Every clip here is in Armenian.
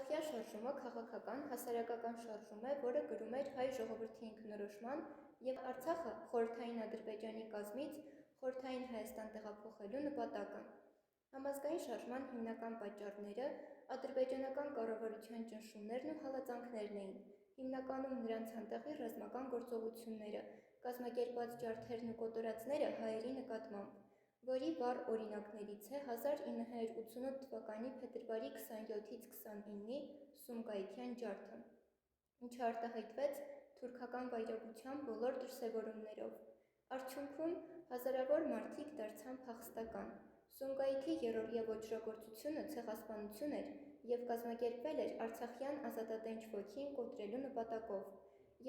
Արցախյան շարժումը քաղաքական, հասարակական շարժում է, որը կրում էր հայ ժողովրդի ինքնորոշման և Արցախը խորհրդային Ադրբեջանի կազմից խորհրդային Հայաստան տեղափոխելու նպատակը։ Համազգային շարժման հիմնական պատճառները ադրբեջանական կառավարության ճնշումներն ու հալածանքներն էին, հիմնականում նրանց հանդեպ ռազմական գործողությունները, կազմակերպված ջարդերն ու կոտորածները հայերի նկատմամբ, որի վառ օրինակներից է 1988 թվականի փետրվարի 27-ից 29-ի Սումգայիթյան ջարդը, ինչը արտահայտվեց թուրքական վայրագության բոլոր դրսևորումներով։ Արդյունքում հազարավոր մարդիկ դարձան փախստական։ Սումգայիթի երրորդյա ոճրագործությունը ցեղասպանություն էր և կազմակերպվել էր արցախյան ազատատենչ ոգին կոտրելու նպատակով։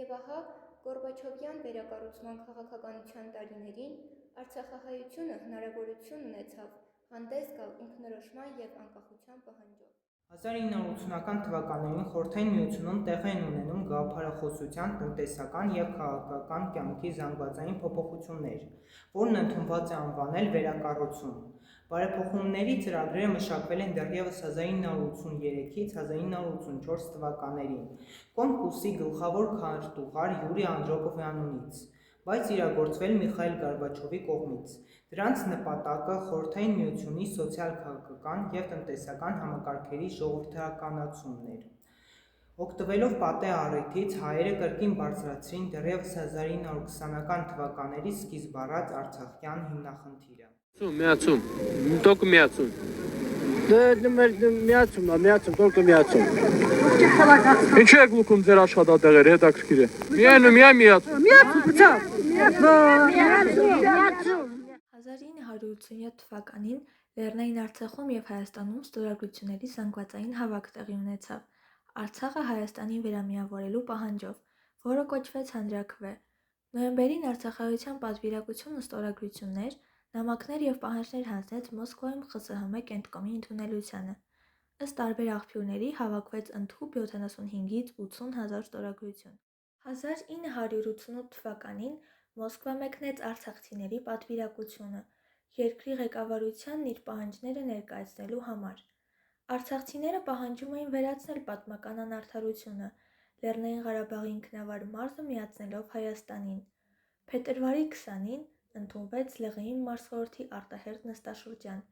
Եվ ահա Գորբաչովյան վերակառուցման քաղաքականության տարիներին արցախահայությունը հնարավորություն ունեցավ հանդես գալ ինքնորոշման և անկախության պահանջով։ 1980-ական թվականներին Խորհրդային Միությունում տեղի են ունենում գաղափարախոսության, տնտեսական և քաղաքական կյանքի զանգվածային փոփոխություններ, որն ընդունված է անվանել վերակառուցում։ Բարեփոխումների ծրագրերը մշակվել են դեռևս 1983-ից 1984 թվականներին Կոմկուսի գլխավոր քարտուղար Յուրի Անդրոպովյանունից, բայց իրագործվել Միխայիլ Գորբաչովի կողմից։ Դրանց նպատակը Խորհրդային Միությունի սոցիալ-քաղաքական և տնտեսական համակարգերի ժողովրդականացումն էր։ Օգտվելով պատեհ առիթից հայերը կրկին բարձրացրին դեռևս 1920-ական թվականների սկիզբ առած արցախյան հիմնախնդիրը։ Միացում, только միացում։ Միացում, только միացում։ Ինչու եք լուքում ձեր աշխատատեղերը, հետաքրքիր է։ Միայն միացում։ Միացում։ 1987 թվականին Լեռնային Արցախում և Հայաստանում ստորագրությունների զանգվածային հավաք տեղի ունեցավ Արցախը Հայաստանին վերամիավորելու պահանջով, որը կոչվեց հանրաքվե։ Նոյեմբերին արցախահայության պատվիրակությունը ստորագրություններ, նամակներ և պահանջներ հանձնեց Մոսկվայում ԽՍՀՄ կենտկոմի ընդունելությանը։ Ըստ տարբեր աղբյուրների հավաքվեց ընդհուպ 75-ից 80 հազար ստորագրություն։ 1988 թվականին Մոսկվա մեկնեց արցախցիների պատվիրակությունը երկրի ղեկավարությանն իր պահանջները ներկայացնելու համար։ Արցախցիները պահանջում էին վերացնել պատմական անարդարությունը, Լեռնային Ղարաբաղի ինքնավար մարզը միացնելով Հայաստանին։ Փետրվարի 20-ին ընդունվեց ԼՂԻ մարզխորհրդի արտահերթ նստաշրջան,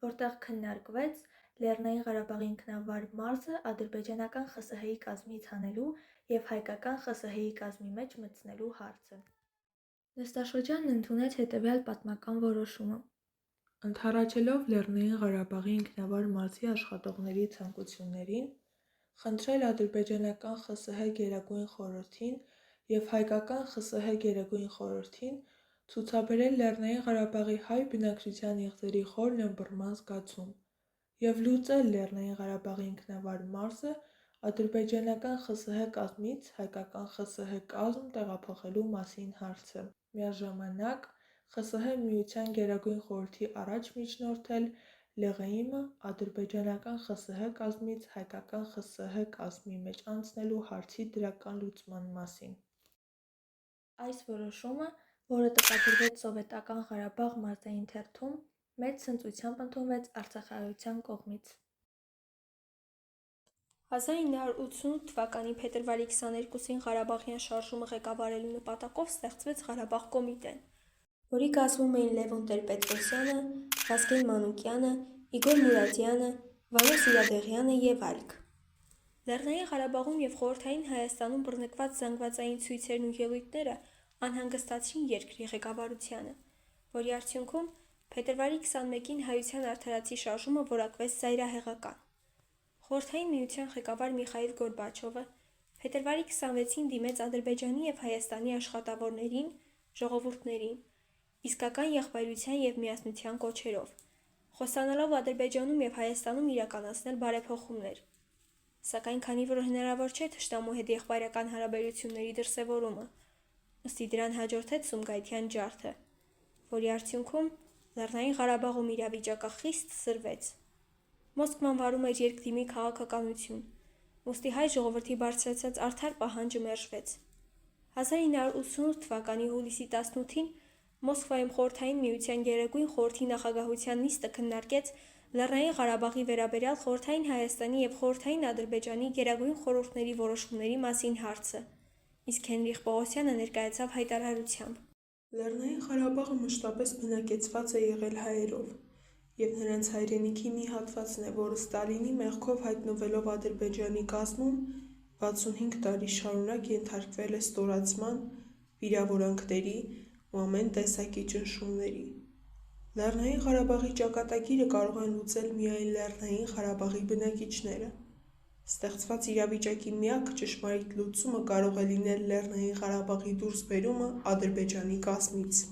որտեղ քննարկվեց Լեռնային Ղարաբաղի ինքնավար մարզը ադրբեջանական ԽՍՀ-ի կազմից հանելու և հայկական ԽՍՀ-ի կազմի մեջ մտցնելու հարցը։ Նստաշրջանն ընդունեց հետևյալ պատմական որոշումը. ընդառաջելով Լեռնային Ղարաբաղի ինքնավար մարզի աշխատողների ցանկություններին, խնդրել ադրբեջանական ԽՍՀ Գերագույն խորհրդին և հայկական ԽՍՀ Գերագույն խորհրդին ցուցաբերել Լեռնային Ղարաբաղի հայ բնակչության իղձերի խոր ըմբռնման զգացում և լուծել Լեռնային Ղարաբաղի ինքնավար մարզը ադրբեջանական ԽՍՀ կազմից հայկական ԽՍՀ կազմ տեղափոխելու մասին հարցը։ Միաժամանակ ԽՍՀ Միության Գերագույն խորհրդի առաջ միջնորդել ԼՂԻՄ-ը ադրբեջանական ԽՍՀ կազմից հայկական ԽՍՀ կազմի մեջ անցնելու հարցի դրական լուծման մասին։ Այս որոշումը, որը տպագրվեց Սովետական Ղարաբաղ մարզային թերթում, մեծ ցնծությամբ ընդունվեց արցախահայության կողմից։ 1988 թվականի փետրվարի 22-ին Ղարաբաղյան շարժումը ղեկավարելու նպատակով ստեղծվեց Ղարաբաղ կոմիտեն, որի կազմում էին Լևոն Տեր-Պետրոսյանը, Վազգեն Մանուկյանը, Իգոր Մուրադյանը, Վանո Սիրադեղյանը և այլք։ Լեռնային Ղարաբաղում և Խորհրդային Հայաստանում բռնկված զանգվածային ցույցերն ու ելույթները անհանգստացրին երկրի ղեկավարությանը, որի արդյունքում փետրվարի 21-ին Հայության արդարացի շարժումը որակվեց ծայրահեղական։ Խորհրդային Միության ղեկավար Միխայիլ Գորբաչովը փետրվարի 26-ին դիմեց Ադրբեջանի և Հայաստանի աշխատավորներին, ժողովուրդներին, իսկական եղբայրության և միասնության կոչերով, խոստանալով Ադրբեջանում և Հայաստանում իրականացնել բարեփոխումներ։ Սակայն քանի որ հնարավոր չէ թշնամու հետ եղբայրական հարաբերությունների դրսևորումը, ըստի դրան հաջորդեց Սումգայիթյան ջարդը, որի արդյունքում Լեռնային Ղարաբաղում իրավիճակը խիստ սրվեց։ Մոսկվան վարում էր երկդիմի քաղաքականություն, ուստի հայ ժողովրդի բարձրացած արդար պահանջը մերժվեց։ 1988 թվականի հուլիսի 18-ին Մոսկվայում Խորհրդային Միության Գերագույն խորհրդի նախագահության նիստը քննարկեց Լեռնային Ղարաբաղի վերաբերյալ Խորհրդային Հայաստանի և Խորհրդային Ադրբեջանի գերագույն խորհուրդների որոշումների մասին հարցը, իսկ Հենրիխ Պողոսյանը ներկայացավ հայտարարությամբ. Լեռնային Ղարաբաղը մշտապես բնակեցված է եղել հայերով, և նրանց հայրենիքի մի հատվածն է, որը Ստալինի մեղքով հայտնվելով Ադրբեջանի կազմում 65 տարի շարունակ ենթարկվել է ստորացման, վիրավորանքների ու ամեն տեսակի ճնշումների։ Լեռնային Ղարաբաղի ճակատագիրը կարող են լուծել միայն Լեռնային Ղարաբաղի բնակիչները։ Ստեղծված իրավիճակի միակ ճշմարիտ լուծումը կարող է լինել Լեռնային Ղարաբաղի դուրսբերումը Ադրբեջանի կազմից։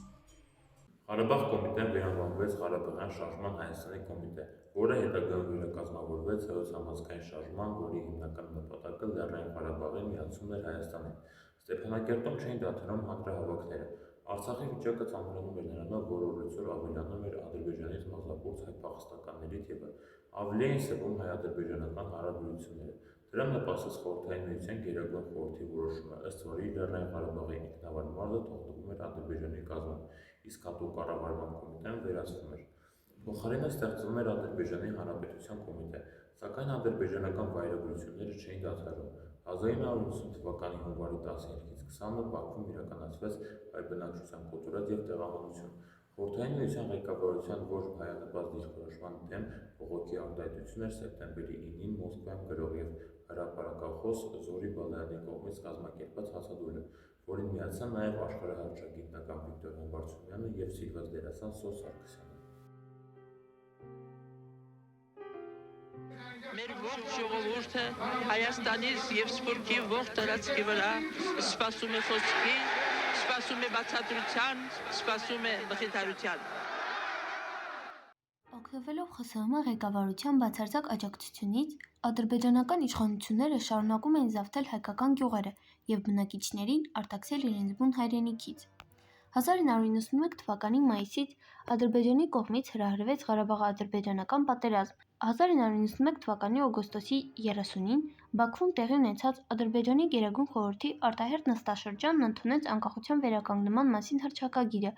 Ղարաբաղ կոմիտեն վերանվանվեց Ղարաբաղյան շարժման Հայաստանի կոմիտե, որը հետագայում վերակազմավորվեց Հայոց համազգային շարժման, որի հիմնական նպատակը Լեռնային Ղարաբաղի միացումն էր Հայաստանին։ Ստեփանակերտում չէին դադարում հանրահավաքները։ Արցախի վիճակը ծանրանում էր նրանով, որ օրեցօր ավելանում էր Ադրբեջանից մազապուրծ հայ փախստականների թիվը, ավելի էին սրվում հայ-ադրբեջանական հարաբերությունները։ Դրան նպաստեց Խորհրդային Միության Գերագույն խորհրդի որոշումը, ըստ որի Լեռնային Ղարաբաղի ինքնավար մարզը թողնվում էր Ադրբեջանի կազմում, իսկ հատուկ կառավարման կոմիտեն վերացվում էր։ Փոխարենը ստեղծվում էր Ադրբեջանի Հանրապետության կոմիտե, սակայն ադրբեջանական վայրագությունները չէին դադարում։ 1990 թվականի հունվարի 15-ից 20-ը Բաքվում իրականացվեց հայ բնակչության կոտորած և տեղահանություն։ Խորհրդային Միության ղեկավարության ոչ հայանպաստ դիրքորոշման դեմ բողոքի արտահայտություն էր սեպտեմբերի 9-ին Մոսկվայում գրող և հրապարակախոս Զորի Բալայանի կողմից կազմակերպված հացադուլը, որին միացան նաև աշխարհահռչակագիտական Վիկտոր Համբարձումյանը և սիրված դերասան Սոս Սարգսյանը։ Մեր ողջ ժողովուրդը Հայաստանից և Սփյուռքի ողջ տարածքի վրա սպասում է խոսքի, սպասում է բացատրության, սպասում է մխիթարության։ Օգտվելով ԽՍՀՄ ղեկավարության բացարձակ աջակցությունից, ադրբեջանական իշխանությունները շարունակում էին զավթել հայկական գյուղերը և բնակիչներին արտաքսել իրենց բուն հայրենիքից։ 1991 թվականի մայիսից Ադրբեջանի կողմից հրահրվեց Ղարաբաղ-ադրբեջանական պատերազմ։ 1991 թվականի օգոստոսի 30-ին Բաքվում տեղի ունեցած Ադրբեջանի Գերագույն խորհրդի արտահերթ նստաշրջանն ընդունեց անկախության վերականգնման մասին հռչակագիրը,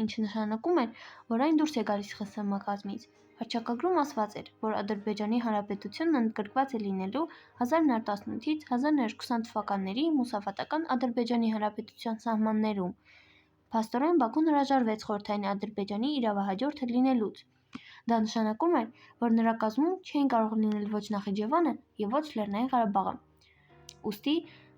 ինչը նշանակում էր, որ այն դուրս է գալիս ԽՍՀՄ կազմից։ Հռչակագրում ասված էր, որ Ադրբեջանի Հանրապետությունն ընդգրկված է լինելու 1918-ից 1920 թվականների Մուսավատական Ադրբեջանի Հանրապետության սահմաններում։ Փաստորեն Բաքուն հրաժարվեց Խորհրդային Ադրբեջանի իրավահաջորդը լինելուց։ Դա նշանակում էր, որ նրա կազմում չէին կարող լինել ոչ Նախիջևանը և ոչ Լեռնային Ղարաբաղը։ Ուստի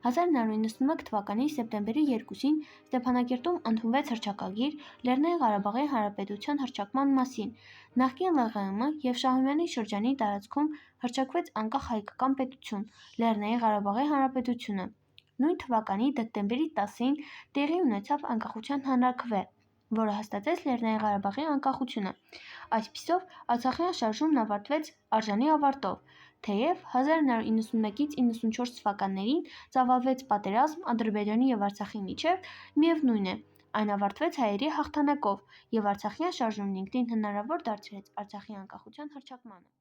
1991 թվականի սեպտեմբերի 2-ին Ստեփանակերտում ընդունվեց հռչակագիր Լեռնային Ղարաբաղի Հանրապետության հռչակման մասին։ Նախկին ԼՂՀՄ և Շահումյանի շրջանի տարածքում հռչակվեց անկախ հայկական պետություն՝ Լեռնային Ղարաբաղի Հանրապետությունը։ Նույն թվականի դեկտեմբերի 10-ին տեղի ունեցավ անկախության հանրաքվե, որը հաստատեց Լեռնային Ղարաբաղի անկախությունը։ Այսպիսով, Արցախյան շարժումն ավարտվեց արժանի ավարտով, թեև 1991-ից 94 թվականներին ծավալվեց պատերազմ Ադրբեջանի և Արցախի միջև, միևնույն է, այն ավարտվեց հայերի հաղթանակով, և Արցախյան շարժումն ինքնին հնարավոր դարձրեց Արցախի անկախության հռչակմանը։